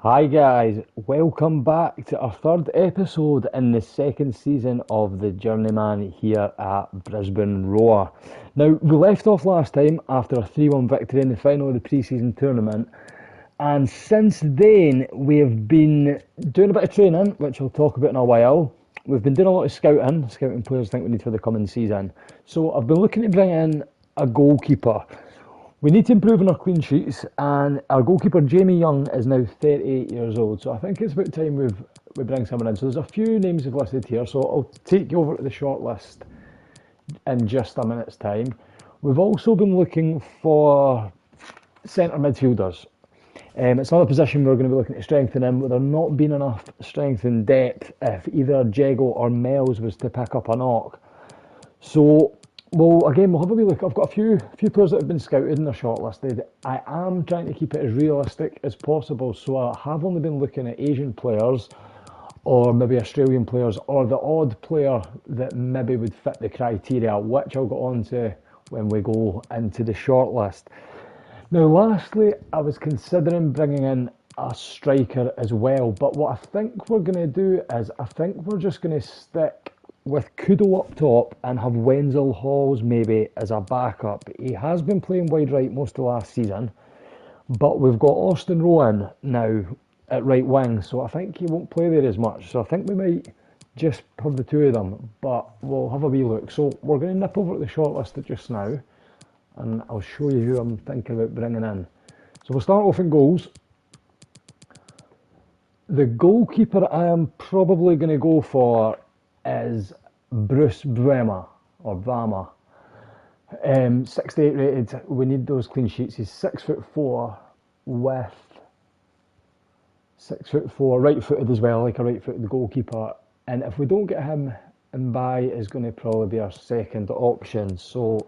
Hi guys, welcome back to our third episode in the second season of the Journeyman here at Brisbane Roar. Now, we left off last time after a 3-1 victory in the final of the pre-season tournament, and since then we have been doing a bit of training, which I'll talk about in a while. We've been doing a lot of scouting players I think we need for the coming season. So I've been looking to bring in a goalkeeper. We need to improve on our clean sheets, and our goalkeeper Jamie Young is now 38 years old. So I think it's about time we bring someone in. So there's a few names we've listed here. So I'll take you over to the short list in just a minute's time. We've also been looking for centre midfielders. It's another position we're going to be looking to strengthen in, with there not being enough strength and depth if either Jago or Mel's was to pick up a knock. So we'll have a wee look. I've got a few players that have been scouted and they're shortlisted. I am trying to keep it as realistic as possible, so I have only been looking at Asian players or maybe Australian players or the odd player that maybe would fit the criteria, which I'll get on to when we go into the shortlist. Now, lastly, I was considering bringing in a striker as well, but what I think we're going to do is I think we're just going to stick with Kudo up top and have Wenzel Halls maybe as a backup. He has been playing wide right most of last season, but we've got Austin Rowan now at right wing, so I think he won't play there as much. So I think we might just have the two of them, but we'll have a wee look. So we're going to nip over to the shortlist just now, and I'll show you who I'm thinking about bringing in. So we'll start off in goals. The goalkeeper I am probably going to go for is Bruce Bremer or Vama. 68 rated. We need those clean sheets. He's 6'4" with 6'4", right-footed as well, like a right-footed goalkeeper. And if we don't get him, Mbai is going to probably be our second option. So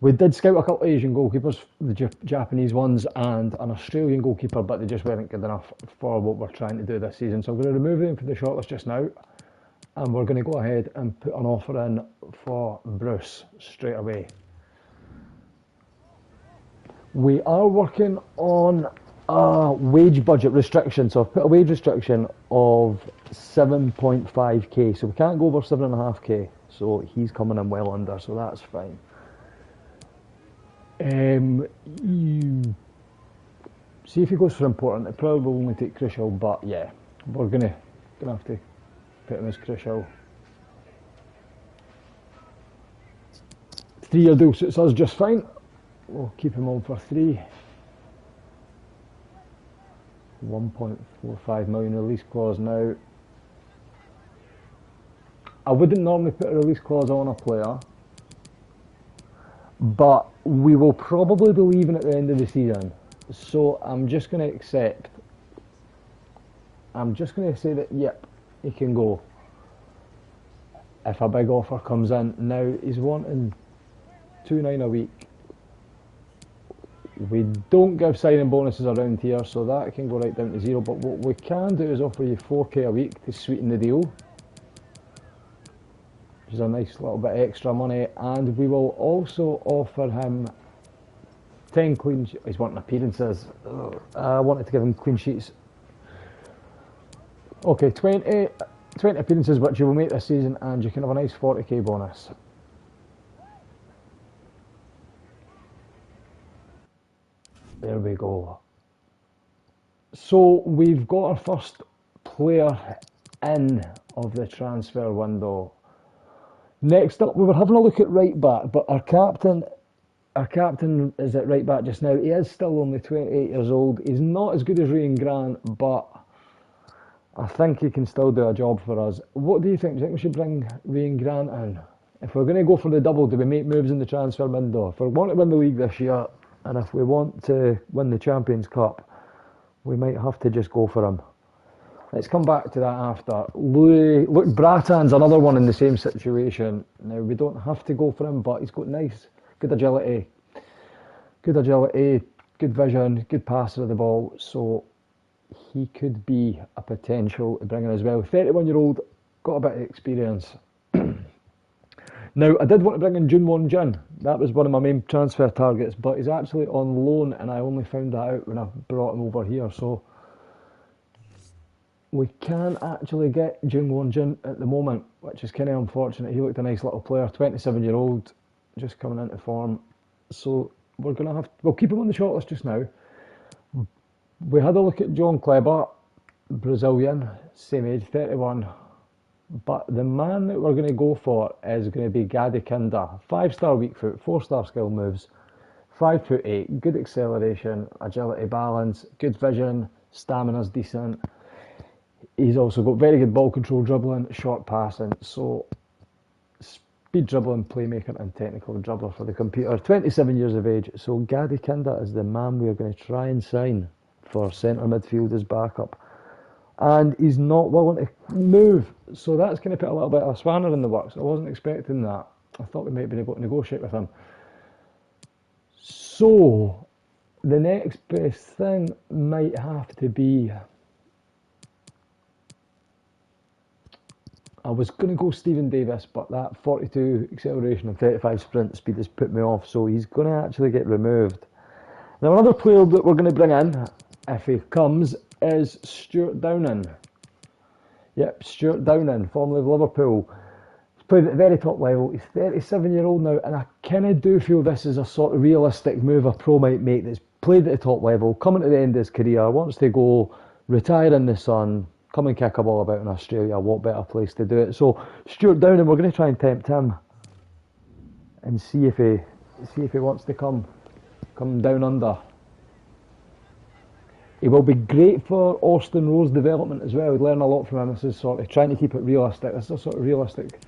we did scout a couple of Asian goalkeepers, the Japanese ones, and an Australian goalkeeper, but they just weren't good enough for what we're trying to do this season. So I'm going to remove them from the shortlist just now, and we're going to go ahead and put an offer in for Bruce straight away. We are working on a wage budget restriction, so I've put a wage restriction of 7.5k, so we can't go over 7.5k, so he's coming in well under, so that's fine. See if he goes for important. It probably will only take crucial, but yeah, we're gonna have to put him as crucial. 3-year deal suits us just fine. We'll keep him on for 3. 1.45 million release clause now. I wouldn't normally put a release clause on a player, but we will probably be leaving at the end of the season. So I'm just going to accept. I'm just going to say that, yep, he can go. If a big offer comes in. Now, he's wanting 2.9 a week. We don't give signing bonuses around here, so that can go right down to 0. But what we can do is offer you 4k a week to sweeten the deal, which is a nice little bit extra money. And we will also offer him 10 clean sheets. He's wanting appearances. I wanted to give him clean sheets. Okay, 20 appearances, which you will make this season, and you can have a nice 40k bonus. There we go. So we've got our first player in of the transfer window. Next up, we were having a look at right back, but our captain is at right back just now. He is still only 28 years old. He's not as good as Ryan Grant, but I think he can still do a job for us. What do you think? Do you think we should bring Ryan Grant in? If we're going to go for the double, do we make moves in the transfer window? If we want to win the league this year, and if we want to win the Champions Cup, we might have to just go for him. Let's come back to that after. Look, Bratan's another one in the same situation. Now, we don't have to go for him, but he's got good agility, good vision, good passer of the ball, so he could be a potential to bring in as well. 31-year-old, got a bit of experience. Now, I did want to bring in Junwon Jin. That was one of my main transfer targets, but he's actually on loan, and I only found that out when I brought him over here. So We can't actually get Jung Won Jin at the moment, which is kind of unfortunate. He looked a nice little player, 27-year-old, just coming into form. So we'll keep him on the shortlist just now. We had a look at John Kleber, Brazilian, same age, 31. But the man that we're going to go for is going to be Gadi Kinder. 5-star weak foot, 4-star skill moves, 5'8", good acceleration, agility, balance, good vision, stamina's decent. He's also got very good ball control, dribbling, short passing. So speed dribbling, playmaker and technical dribbler for the computer. 27 years of age. So Gadi Kinder is the man we are going to try and sign for centre midfield as backup. And he's not willing to move. So that's going to put a little bit of a spanner in the works. I wasn't expecting that. I thought we might be able to negotiate with him. So the next best thing might have to be... I was going to go Stephen Davis, but that 42 acceleration and 35 sprint speed has put me off, so he's going to actually get removed. Now another player that we're going to bring in, if he comes, is Stuart Downing. Yep, Stuart Downing, formerly of Liverpool. He's played at the very top level. He's 37-year-old now, and I kind of do feel this is a sort of realistic move a pro might make that's played at the top level, coming to the end of his career, wants to go retire in the sun, come and kick a ball about in Australia. What better place to do it? So Stuart Downing, we're going to try and tempt him and see if he wants to come down under. He will be great for Austin Rowe's development as well. We'd learn a lot from him. This is sort of trying to keep it realistic. This is a sort of realistic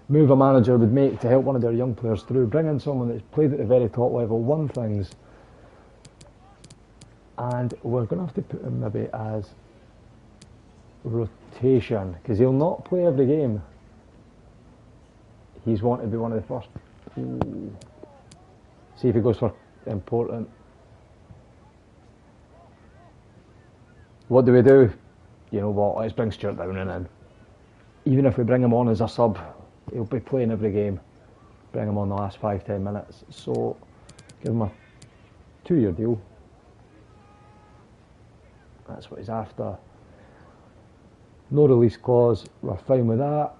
move a manager would make to help one of their young players through. Bring in someone that's played at the very top level, won things, and we're going to have to put him maybe as rotation, because he'll not play every game. He's wanted to be one of the first. Ooh. See if he goes for important. What do we do? You know what, let's bring Stuart Downing in. Even if we bring him on as a sub, he'll be playing every game. Bring him on the last 5-10 minutes. So give him a 2-year deal. That's what he's after. No release clause, we're fine with that.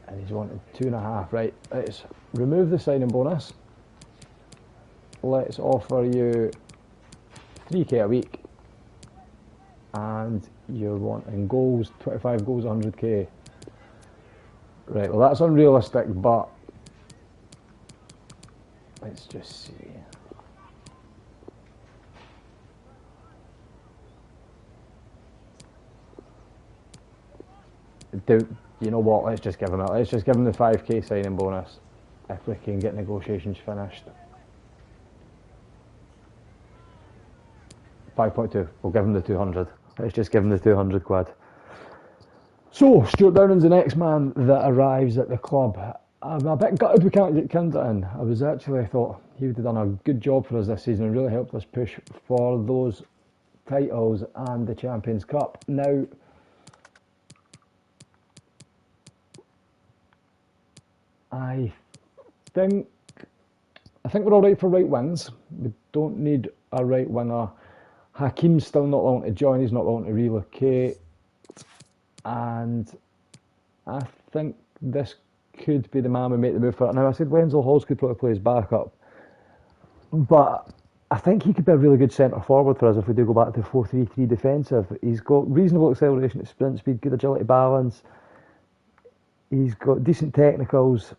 And he's wanted 2.5, right? Let's remove the signing bonus. Let's offer you 3k a week. And you're wanting goals, 25 goals, 100k. Right, well that's unrealistic, but let's just see. You know what, let's just give him it. Let's just give him the 5k signing bonus if we can get negotiations finished. 5.2, we'll give him the 200. Let's just give him the 200 quid. So, Stuart Downing's the next man that arrives at the club. I'm a bit gutted we can't get Kinder in. I thought he would have done a good job for us this season and really helped us push for those titles and the Champions Cup. Now, I think we're all right for right wings. We don't need a right winger. Hakeem's still not willing to join. He's not willing to relocate. And I think this could be the man we make the move for it. Now, I said Wenzel Halls could probably play his backup. But I think he could be a really good centre forward for us if we do go back to 4-3-3 defensive. He's got reasonable acceleration, sprint speed, good agility, balance. He's got decent technicals,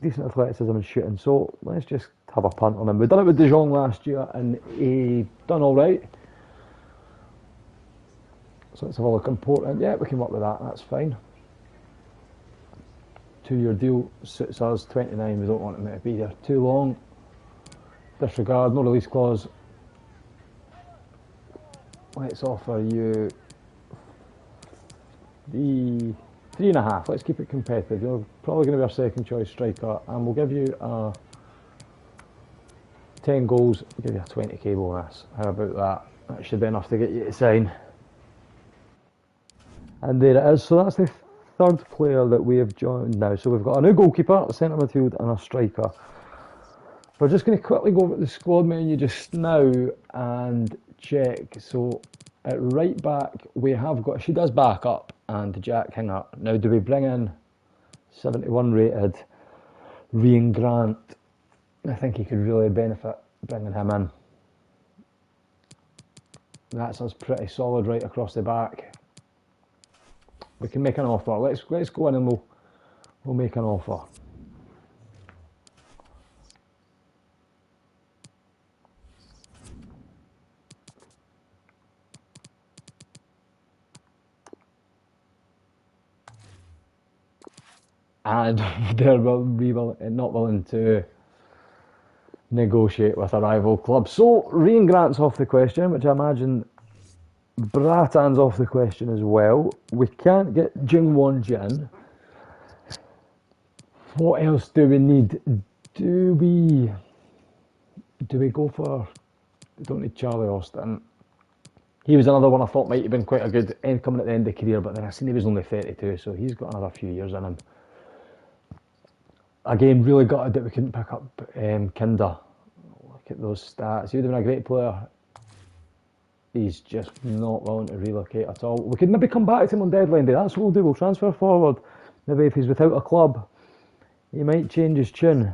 decent athleticism and shooting. So let's just have a punt on him. We've done it with De Jong last year and he done all right. So let's have a look. Important. Yeah, we can work with that. That's fine. 2-year deal suits us. 29. We don't want him to be there too long. Disregard. No release clause. Let's offer you the 3.5. Let's keep it competitive. You're probably going to be our second choice striker, and we'll give you a 10 goals. We'll give you a 20k bonus. How about that? That should be enough to get you to sign. And there it is. So that's the third player that we have joined now. So we've got a new goalkeeper, a centre midfield, and a striker. We're just going to quickly go over the squad menu just now and check. So at right back, we have got, she does back up and Jack Hinger. Now, do we bring in 71 rated Rian Grant? I think he could really benefit bringing him in. That's us pretty solid right across the back. We can make an offer. Let's go in and we'll make an offer. And they're not willing to negotiate with a rival club. So Rian Grant's off the question, which I imagine Bratan's off the question as well. We can't get Jingwon Jin. What else do we need? Do we go for? We don't need Charlie Austin. He was another one I thought might have been quite a good end coming at the end of the career, but then I seen he was only 32, so he's got another few years in him. Again, really gutted that we couldn't pick up Kinder. Look at those stats. He would have been a great player. He's just not willing to relocate at all. We could maybe come back to him on deadline day. That's what we'll do. We'll transfer forward. Maybe if he's without a club, he might change his tune.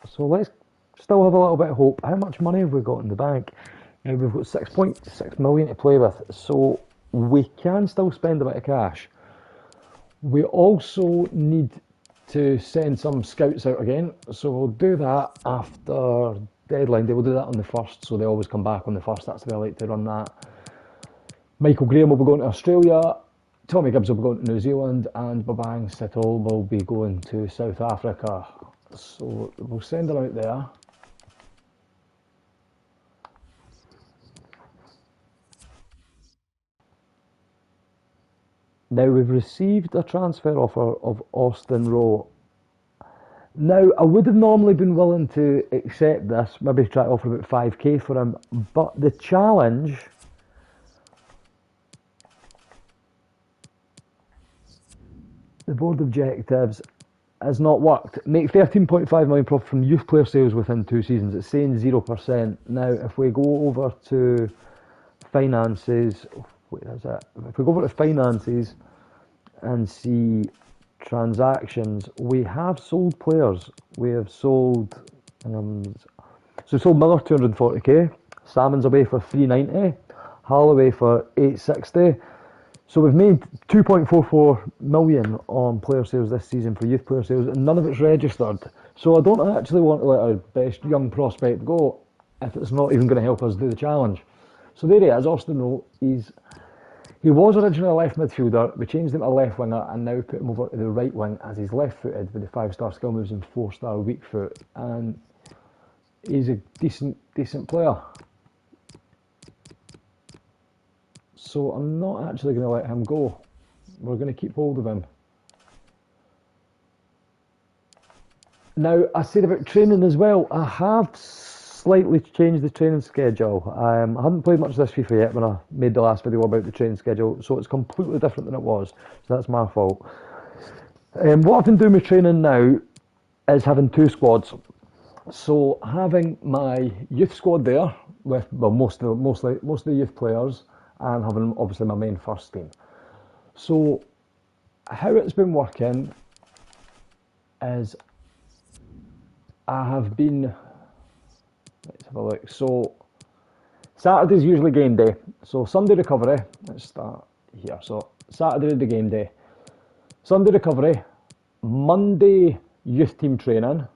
So let's still have a little bit of hope. How much money have we got in the bank? Now we've got 6.6 million to play with, so we can still spend a bit of cash. We also need to send some scouts out again, so we'll do that after deadline day. We'll do that on the 1st, so they always come back on the 1st. That's the way I like to run that. Michael Graham will be going to Australia, Tommy Gibbs will be going to New Zealand, and Babang Sittol will be going to South Africa. So we'll send them out there. Now we've received a transfer offer of Austin Rowe. Now I would have normally been willing to accept this, maybe try to offer about 5k for him, but the challenge the board objectives has not worked. Make 13.5 million profit from youth player sales within 2 seasons. It's saying 0%. Now if we go over to finances, where is it? If we go over to finances and see transactions, we have sold players. We have sold, so we sold Miller 240k, Salmon's away for 390, Holloway for 860. So we've made 2.44 million on player sales this season for youth player sales, and none of it's registered. So I don't actually want to let our best young prospect go if it's not even going to help us do the challenge. So there he is, Austin Rowe. He was originally a left midfielder. We changed him to a left winger and now put him over to the right wing as he's left-footed with the 5-star skill moves and 4-star weak foot. And he's a decent player. So I'm not actually going to let him go. We're going to keep hold of him. Now, I said about training as well. I have slightly changed the training schedule. I hadn't played much of this FIFA yet when I made the last video about the training schedule, so it's completely different than it was. So that's my fault. What I've been doing with training now is having 2 squads. So having my youth squad there with most of the youth players, and having obviously my main first team. So how it's been working is I have been, let's have a look. So Saturday's usually game day. So Sunday recovery, let's start here. So Saturday the game day. Sunday recovery, Monday youth team training,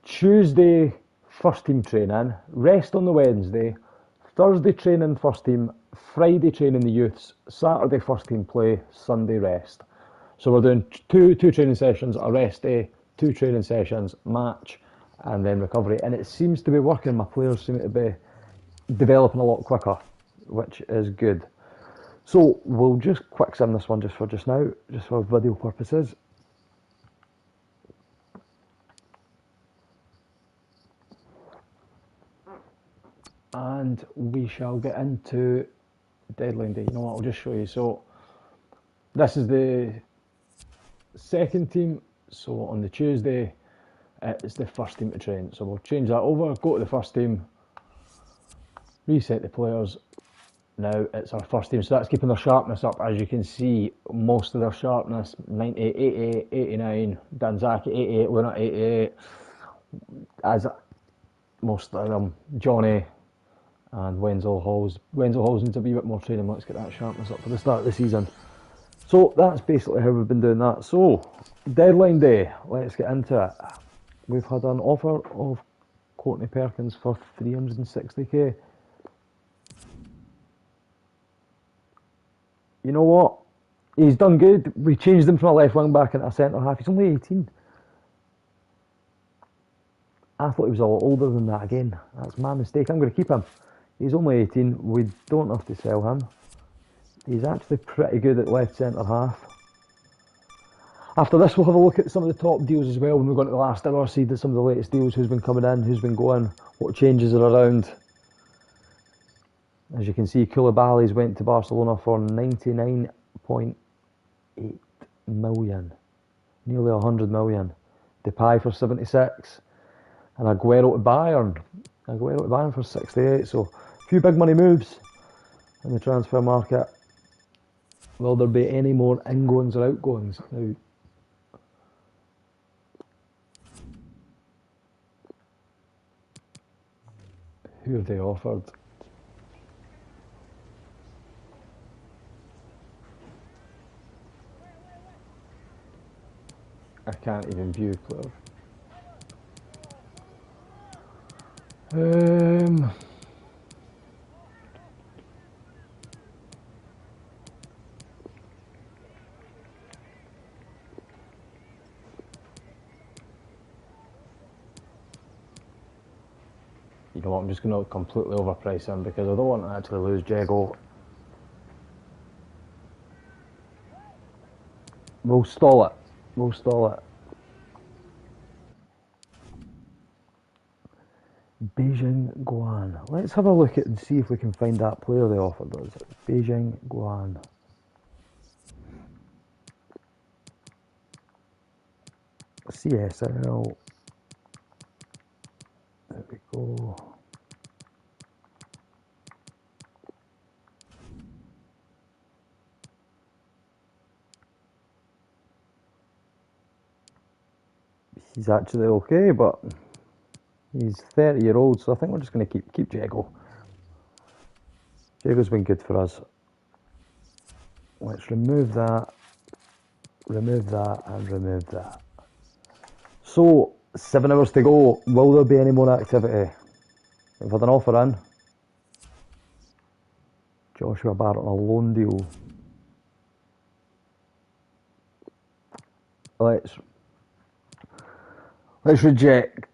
Tuesday first team training, rest on the Wednesday, Thursday training first team, Friday training the youths, Saturday first team play, Sunday rest. So we're doing two training sessions, a rest day, 2 training sessions, match, and then recovery. And it seems to be working. My players seem to be developing a lot quicker, which is good. So we'll just quick sim this one just now, just for video purposes. And we shall get into deadline day. You know what, I'll just show you. So this is the second team. So on the Tuesday, it's the first team to train. So we'll change that over, go to the first team. Reset the players. Now it's our first team, so that's keeping their sharpness up. As you can see, most of their sharpness, 90, 88, 89, Danzaki 88, Luna 88, as most of them, Johnny and Wenzel Halls. Wenzel Halls needs a wee bit more training. Let's get that sharpness up for the start of the season. So that's basically how we've been doing that. So, deadline day, let's get into it. We've had an offer of Courtney Perkins for 360k. You know what? He's done good. We changed him from a left wing back into a centre half. He's only 18. I thought he was a lot older than that again. That's my mistake. I'm going to keep him. He's only 18. We don't have to sell him. He's actually pretty good at left centre half. After this, we'll have a look at some of the top deals as well when we go into the last hour, see some of the latest deals, who's been coming in, who's been going, what changes are around. As you can see, Koulibaly's went to Barcelona for 99.8 million. Nearly 100 million. Depay for 76. And Aguero to Bayern. Aguero to Bayern for 68. So, a few big money moves in the transfer market. Will there be any more ingoings or outgoings? Now, who have they offered? I can't even view players. You know what, I'm just going to completely overprice him because I don't want to actually lose Jago. We'll stall it. We'll stall it. Beijing Guan. Let's have a look at and see if we can find that player they offered us. Beijing Guan. CSL. There we go. He's actually okay, but he's 30-year-old, so I think we're just going to keep Jago. Jago's been good for us. Let's remove that, and remove that. So, 7 hours to go. Will there be any more activity? We've had an offer in. Joshua Barrett on a loan deal. Let's reject.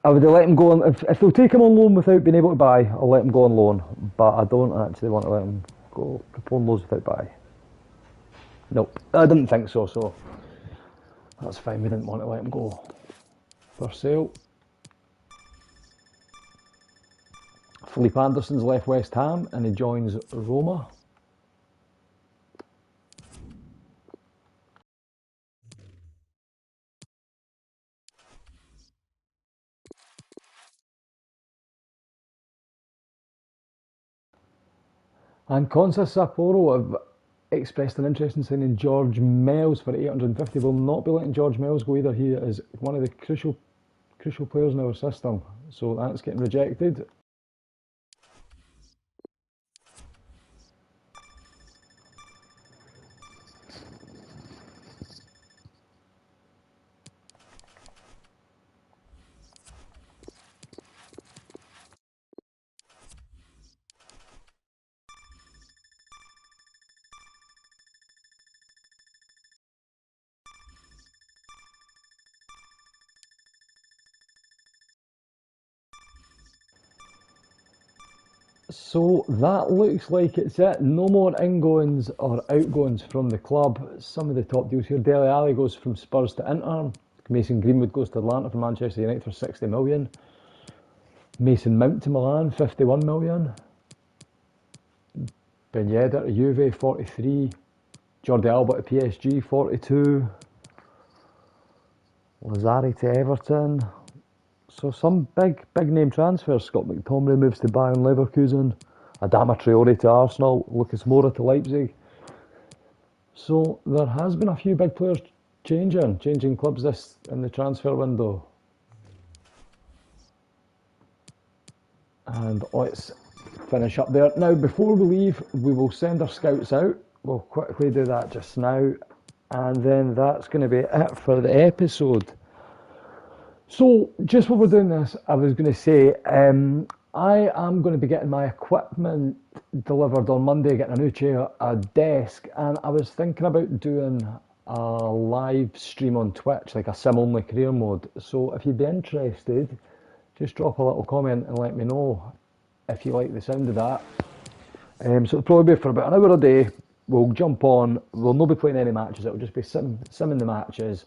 I would have let him go on, if they'll take him on loan without being able to buy, I'll let him go on loan. But I don't actually want to let him go on loans without buy. Nope, I didn't think so, so that's fine, we didn't want to let him go. For sale. Philippe Anderson's left West Ham and he joins Roma. And Consa Sapporo have expressed an interest in signing George Mells for 850. We'll not be letting George Mells go either. He is one of the crucial players in our system. So that's getting rejected. So that looks like it's it. No more ingoings or outgoings from the club. Some of the top deals here. Dele Alli goes from Spurs to Inter. Mason Greenwood goes to Atlanta from Manchester United for 60 million. Mason Mount to Milan, 51 million. Ben Yedder to Juve, 43. Jordi Alba to PSG, 42. Lazari to Everton. So some big name transfers. Scott McTominay moves to Bayern Leverkusen. Adama Traore to Arsenal. Lucas Moura to Leipzig. So there has been a few big players changing clubs this in the transfer window. And let's finish up there. Now, before we leave, we will send our scouts out. We'll quickly do that just now. And then that's going to be it for the episode. So, just while we're doing this, I was going to say, I am going to be getting my equipment delivered on Monday, getting a new chair, a desk, and I was thinking about doing a live stream on Twitch, like a sim-only career mode. So if you'd be interested, just drop a little comment and let me know if you like the sound of that. So it'll probably be for about an hour a day. We'll jump on, we'll not be playing any matches, it'll just be simming the matches.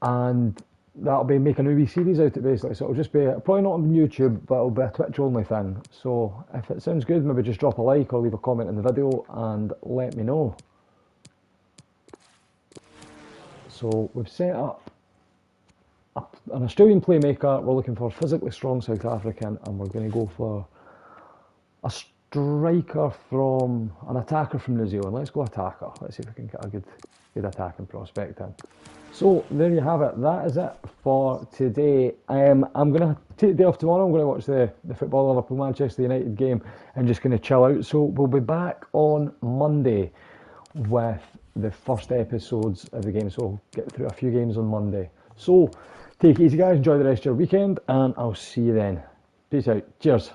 And that'll be make a new wee series out of it basically. So it'll just be, probably not on YouTube, but it'll be a Twitch only thing. So if it sounds good, maybe just drop a like or leave a comment in the video and let me know. So we've set up an Australian playmaker. We're looking for a physically strong South African, and we're going to go for a striker from an attacker from New Zealand. Let's go attacker. Let's see if we can get a good attacking prospect in. So there you have it. That is it for today. I'm going to take the day off tomorrow. I'm going to watch the football Liverpool Manchester United game and just going to chill out. So we'll be back on Monday with the first episodes of the game. So we'll get through a few games on Monday. So take it easy, guys. Enjoy the rest of your weekend, and I'll see you then. Peace out. Cheers.